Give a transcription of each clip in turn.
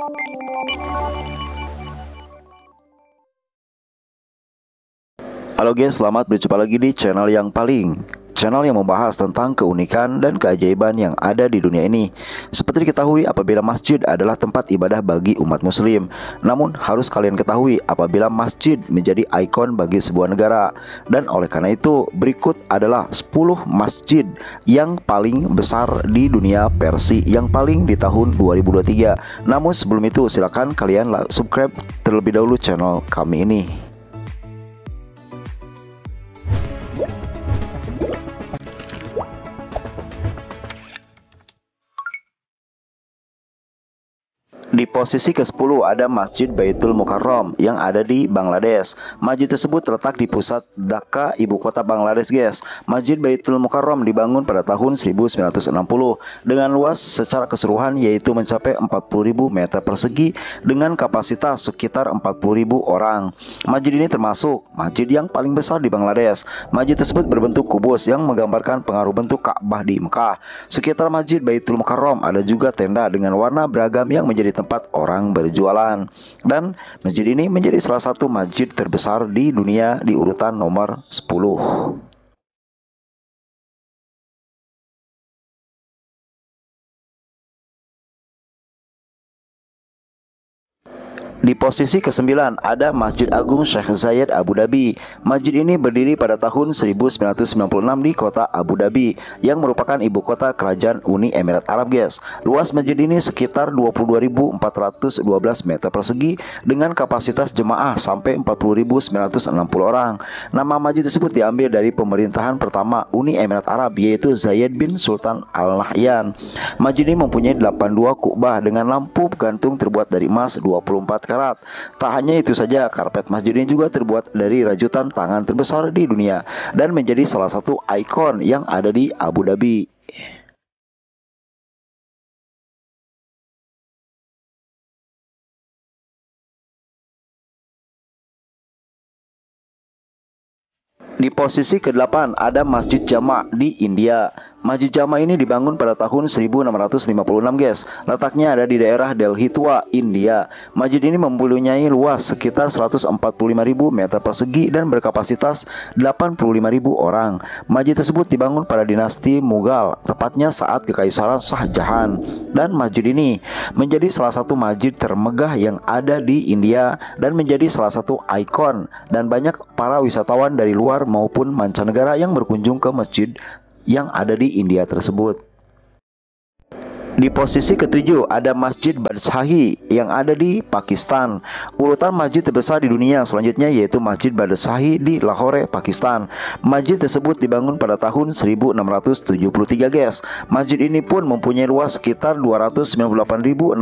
Halo guys, selamat berjumpa lagi di channel yang membahas tentang keunikan dan keajaiban yang ada di dunia ini. Seperti diketahui, apabila masjid adalah tempat ibadah bagi umat muslim. Namun harus kalian ketahui apabila masjid menjadi ikon bagi sebuah negara. Dan oleh karena itu, berikut adalah 10 masjid yang paling besar di dunia versi yang paling di tahun 2023. Namun sebelum itu, silakan kalian subscribe terlebih dahulu channel kami ini. Di posisi ke-10 ada Masjid Baitul Mukarram yang ada di Bangladesh. Masjid tersebut terletak di pusat Dhaka, ibu kota Bangladesh, guys. Masjid Baitul Mukarram dibangun pada tahun 1960 dengan luas secara keseluruhan yaitu mencapai 40.000 meter persegi dengan kapasitas sekitar 40.000 orang. Masjid ini termasuk masjid yang paling besar di Bangladesh. Masjid tersebut berbentuk kubus yang menggambarkan pengaruh bentuk Ka'bah di Mekah. Sekitar Masjid Baitul Mukarram ada juga tenda dengan warna beragam yang menjadi tempat orang berjualan. Dan masjid ini menjadi salah satu masjid terbesar di dunia di urutan nomor 10. Di posisi ke-9 ada Masjid Agung Sheikh Zayed Abu Dhabi. Masjid ini berdiri pada tahun 1996 di kota Abu Dhabi yang merupakan ibu kota kerajaan Uni Emirat Arab, guys. Luas masjid ini sekitar 22.412 meter persegi dengan kapasitas jemaah sampai 40.960 orang. Nama masjid tersebut diambil dari pemerintahan pertama Uni Emirat Arab yaitu Zayed bin Sultan Al Nahyan. Masjid ini mempunyai 82 kubah dengan lampu gantung terbuat dari emas 24 karat. Tak hanya itu saja, karpet masjid ini juga terbuat dari rajutan tangan terbesar di dunia dan menjadi salah satu ikon yang ada di Abu Dhabi. Di posisi ke-8 ada Masjid Jama di India. Masjid Jama ini dibangun pada tahun 1656, guys. Letaknya ada di daerah Delhi Tua, India. Masjid ini mempunyai luas sekitar 145.000 meter persegi dan berkapasitas 85.000 orang. Masjid tersebut dibangun pada dinasti Mughal, tepatnya saat Kekaisaran Shah Jahan. Dan masjid ini menjadi salah satu masjid termegah yang ada di India dan menjadi salah satu ikon, dan banyak para wisatawan dari luar maupun mancanegara yang berkunjung ke masjid yang ada di India tersebut. Di posisi ke-7 ada Masjid Badshahi yang ada di Pakistan. Urutan masjid terbesar di dunia selanjutnya yaitu Masjid Badshahi di Lahore, Pakistan. Masjid tersebut dibangun pada tahun 1673, guys. Masjid ini pun mempunyai luas sekitar 298.672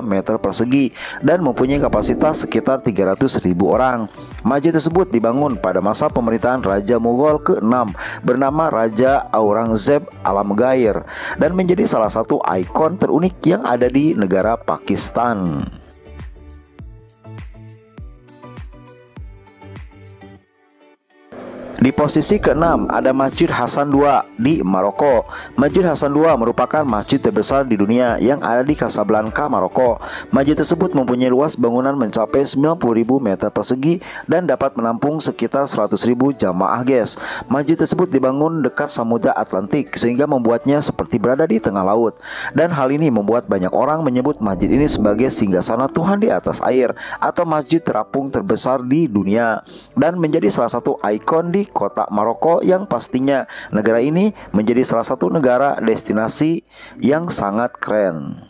meter persegi dan mempunyai kapasitas sekitar 300.000 orang. Masjid tersebut dibangun pada masa pemerintahan Raja Mughal ke-6 bernama Raja Aurangzeb Alamgir dan menjadi salah satu ikon terunik yang ada di negara Pakistan. Di posisi ke-6 ada Masjid Hasan II di Maroko. Masjid Hasan II merupakan masjid terbesar di dunia yang ada di Casablanca, Maroko. Masjid tersebut mempunyai luas bangunan mencapai 90.000 meter persegi dan dapat menampung sekitar 100.000 jamaah, guys. Masjid tersebut dibangun dekat Samudra Atlantik sehingga membuatnya seperti berada di tengah laut. Dan hal ini membuat banyak orang menyebut masjid ini sebagai singgasana Tuhan di atas air atau masjid terapung terbesar di dunia dan menjadi salah satu ikon di kota Maroko yang pastinya negara ini menjadi salah satu negara destinasi yang sangat keren.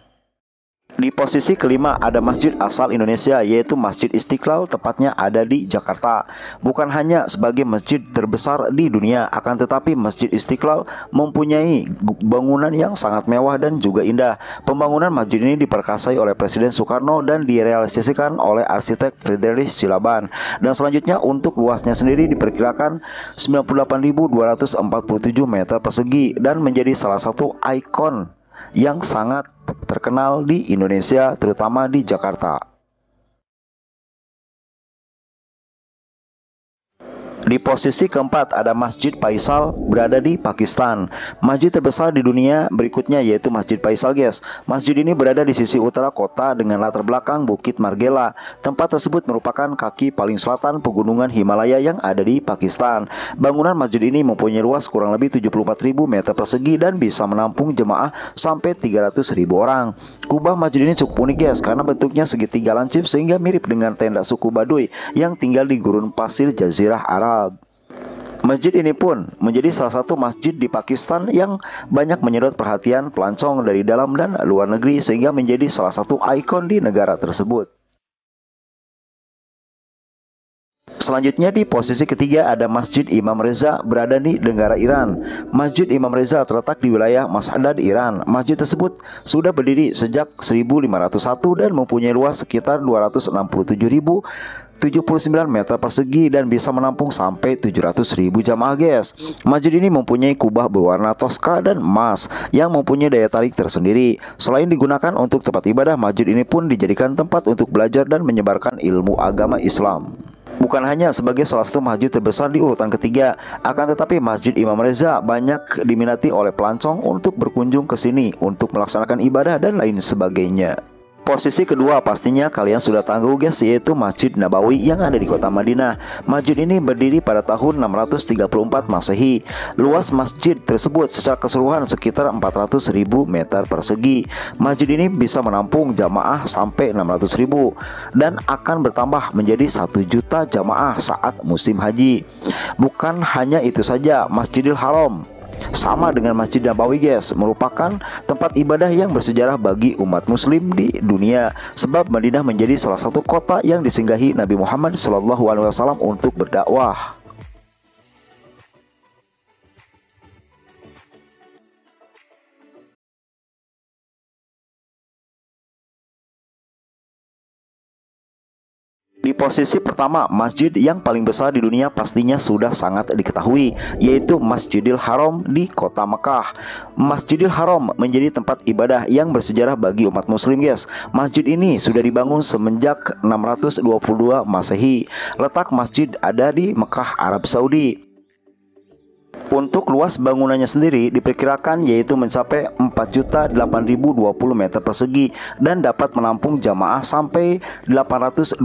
Di posisi ke-5 ada masjid asal Indonesia yaitu Masjid Istiqlal, tepatnya ada di Jakarta. Bukan hanya sebagai masjid terbesar di dunia, akan tetapi Masjid Istiqlal mempunyai bangunan yang sangat mewah dan juga indah. Pembangunan masjid ini diperkasai oleh Presiden Soekarno dan direalisasikan oleh arsitek Friedrich Silaban. Dan selanjutnya untuk luasnya sendiri diperkirakan 98.247 meter persegi dan menjadi salah satu ikon yang sangat terkenal di Indonesia, terutama di Jakarta. Di posisi keempat ada Masjid Faisal berada di Pakistan. Masjid terbesar di dunia berikutnya yaitu Masjid Faisal, guys. Masjid ini berada di sisi utara kota dengan latar belakang Bukit Margela. Tempat tersebut merupakan kaki paling selatan pegunungan Himalaya yang ada di Pakistan. Bangunan masjid ini mempunyai luas kurang lebih 74.000 meter persegi dan bisa menampung jemaah sampai 300.000 orang. Kubah masjid ini cukup unik, guys, karena bentuknya segitiga lancip sehingga mirip dengan tenda suku Baduy yang tinggal di gurun pasir Jazirah Arab. Masjid ini pun menjadi salah satu masjid di Pakistan yang banyak menyedot perhatian pelancong dari dalam dan luar negeri sehingga menjadi salah satu ikon di negara tersebut. Selanjutnya di posisi ketiga ada Masjid Imam Reza berada di negara Iran. Masjid Imam Reza terletak di wilayah Mashhad, Iran. Masjid tersebut sudah berdiri sejak 1501 dan mempunyai luas sekitar 267.079 meter persegi dan bisa menampung sampai 700.000 jamaah, guys. Masjid ini mempunyai kubah berwarna toska dan emas yang mempunyai daya tarik tersendiri. Selain digunakan untuk tempat ibadah, masjid ini pun dijadikan tempat untuk belajar dan menyebarkan ilmu agama Islam. Bukan hanya sebagai salah satu masjid terbesar di urutan ketiga, akan tetapi Masjid Imam Reza banyak diminati oleh pelancong untuk berkunjung ke sini untuk melaksanakan ibadah dan lain sebagainya. Posisi kedua pastinya kalian sudah tahu, guys, yaitu Masjid Nabawi yang ada di kota Madinah. Masjid ini berdiri pada tahun 634 Masehi. Luas masjid tersebut secara keseluruhan sekitar 400.000 meter persegi. Masjid ini bisa menampung jamaah sampai 600.000 dan akan bertambah menjadi 1 juta jamaah saat musim haji. Bukan hanya itu saja, Masjidil Haram sama dengan Masjid Nabawi, guys, merupakan tempat ibadah yang bersejarah bagi umat muslim di dunia, sebab Madinah menjadi salah satu kota yang disinggahi Nabi Muhammad SAW untuk berdakwah. Di posisi pertama, masjid yang paling besar di dunia pastinya sudah sangat diketahui, yaitu Masjidil Haram di kota Mekah. Masjidil Haram menjadi tempat ibadah yang bersejarah bagi umat muslim, guys. Masjid ini sudah dibangun semenjak 622 Masehi. Letak masjid ada di Mekah, Arab Saudi. Untuk luas bangunannya sendiri diperkirakan yaitu mencapai 4.008.020 meter persegi dan dapat menampung jamaah sampai 820.000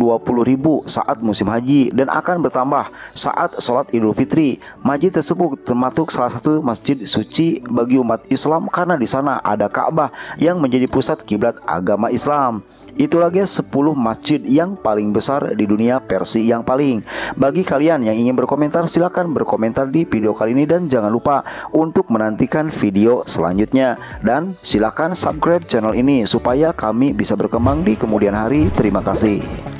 saat musim haji dan akan bertambah saat sholat Idul Fitri. Masjid tersebut termasuk salah satu masjid suci bagi umat Islam karena di sana ada Ka'bah yang menjadi pusat kiblat agama Islam. Itulah, guys, 10 masjid yang paling besar di dunia versi yang paling. Bagi kalian yang ingin berkomentar, silahkan berkomentar di video kali ini dan jangan lupa untuk menantikan video selanjutnya. Dan silahkan subscribe channel ini supaya kami bisa berkembang di kemudian hari. Terima kasih.